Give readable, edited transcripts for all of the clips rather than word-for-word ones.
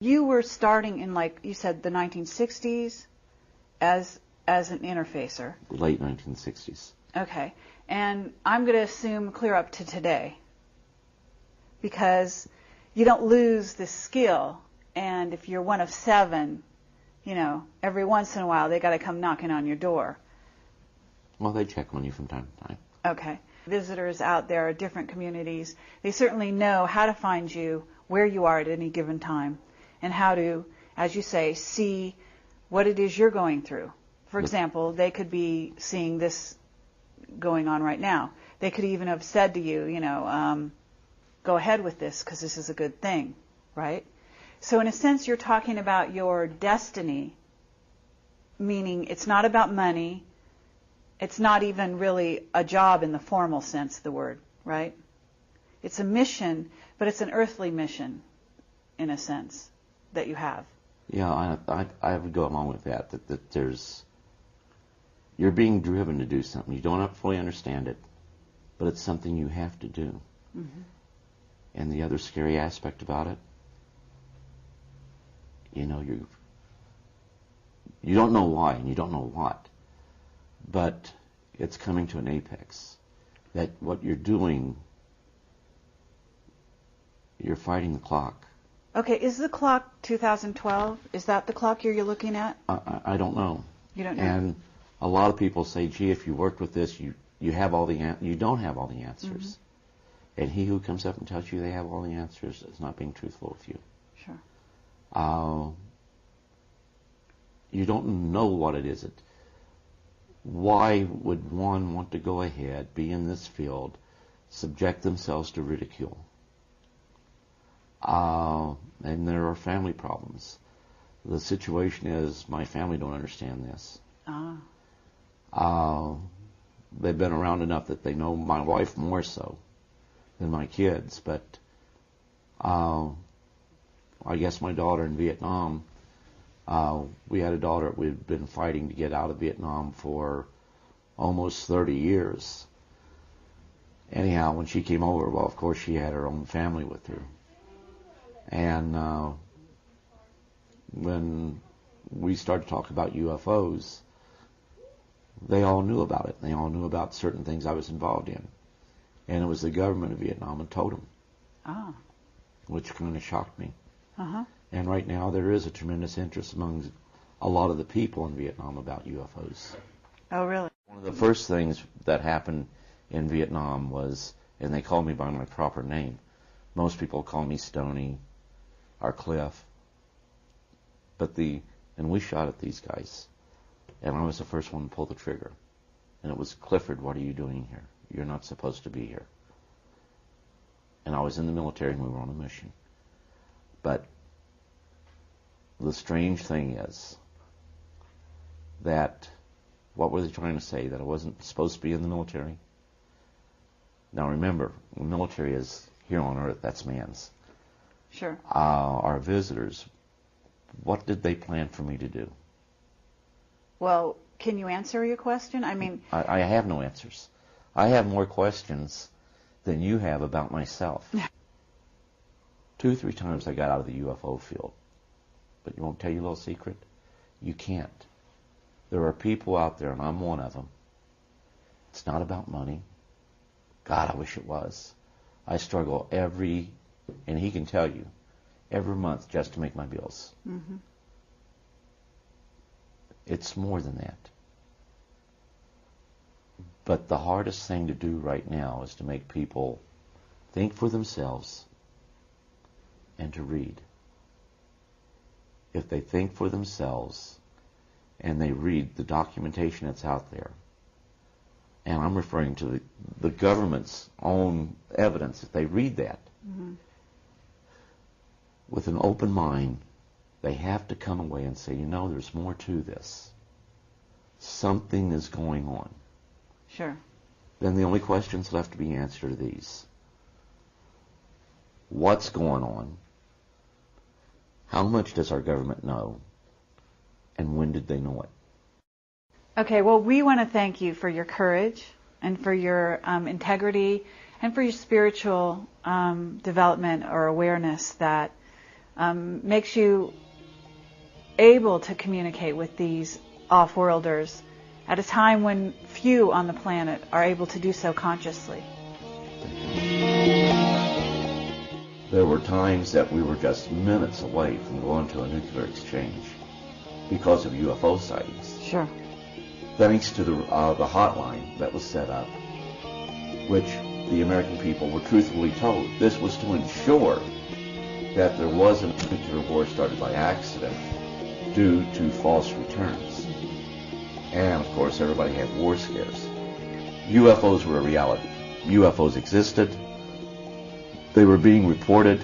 You were starting in, like you said, the 1960s as an interfacer. Late 1960s. Okay. And I'm going to assume clear up to today, because you don't lose this skill. And if you're one of 7, you know, every once in a while they got to come knocking on your door. Well, they check on you from time to time. Okay. Visitors out there, different communities, they certainly know how to find you, where you are at any given time, and how to, as you say, see what it is you're going through. For example, they could be seeing this going on right now. They could even have said to you, you know, go ahead with this because this is a good thing, right? So in a sense, you're talking about your destiny, meaning it's not about money. It's not even really a job in the formal sense of the word, right? It's a mission, but it's an earthly mission, in a sense, that you have. Yeah, I would go along with that there's, you're being driven to do something. You don't fully understand it, but it's something you have to do. Mm-hmm. And the other scary aspect about it, you know, you don't know why and you don't know what, but it's coming to an apex. That what you're doing, you're fighting the clock. Okay, is the clock 2012? Is that the clock you're looking at? I don't know. You don't know? And a lot of people say, gee, if you worked with this, you have all the you don't have all the answers. Mm-hmm. And he who comes up and tells you they have all the answers is not being truthful with you. Sure. You don't know what it is. Why would one want to go ahead, be in this field, subject themselves to ridicule? And there are family problems. The situation is my family don't understand this. They've been around enough that they know my wife more so than my kids, but I guess my daughter in Vietnam, we had a daughter we'd been fighting to get out of Vietnam for almost 30 years. Anyhow, when she came over, well, of course she had her own family with her. And when we started to talk about UFOs, they all knew about it. They all knew about certain things I was involved in. And it was the government of Vietnam that told them, which kind of shocked me. Uh-huh. And right now there is a tremendous interest among a lot of the people in Vietnam about UFOs. Oh, really? One of the first things that happened in Vietnam was, and they called me by my proper name. Most people call me Stoney or Cliff. And we shot at these guys. And I was the first one to pull the trigger. And it was, Clifford, what are you doing here? You're not supposed to be here. And I was in the military and we were on a mission. But the strange thing is that, what were they trying to say? That I wasn't supposed to be in the military? Now remember, the military is here on earth, that's man's. Sure. Our visitors, what did they plan for me to do? Well, can you answer your question? I mean... I have no answers. I have more questions than you have about myself. 2 or 3 times I got out of the UFO field. But you won't tell you a little secret? You can't. There are people out there, and I'm one of them. It's not about money. God, I wish it was. I struggle and he can tell you, every month just to make my bills. Mm-hmm. It's more than that. But the hardest thing to do right now is to make people think for themselves and to read. If they think for themselves and they read the documentation that's out there, and I'm referring to the government's own evidence, if they read that, mm-hmm. with an open mind, they have to come away and say, you know, there's more to this. Something is going on. Sure. Then the only questions left to be answered are these. What's going on? How much does our government know? And when did they know it? Okay, well, we want to thank you for your courage and for your integrity and for your spiritual development or awareness that makes you able to communicate with these off-worlders at a time when few on the planet are able to do so consciously. There were times that we were just minutes away from going to a nuclear exchange because of UFO sightings. Sure. Thanks to the hotline that was set up, which the American people were truthfully told this was to ensure that there wasn't a nuclear war started by accident due to false returns. And, of course, everybody had war scares. UFOs were a reality. UFOs existed. They were being reported.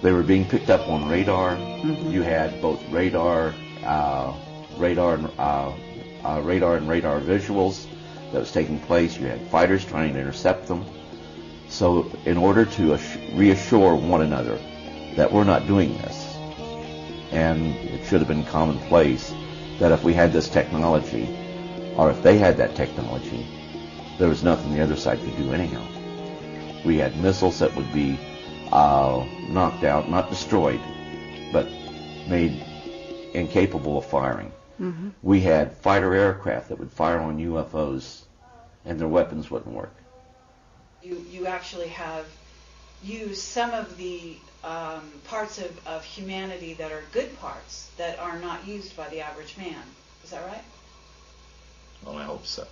They were being picked up on radar. Mm-hmm. You had both radar and radar visuals that was taking place. You had fighters trying to intercept them. So in order to reassure one another that we're not doing this, and it should have been commonplace that if we had this technology, or if they had that technology, there was nothing the other side could do anyhow. We had missiles that would be knocked out, not destroyed, but made incapable of firing. Mm-hmm. We had fighter aircraft that would fire on UFOs, and their weapons wouldn't work. You actually have used some of the parts of humanity that are good parts that are not used by the average man. Is that right? Well, I hope so.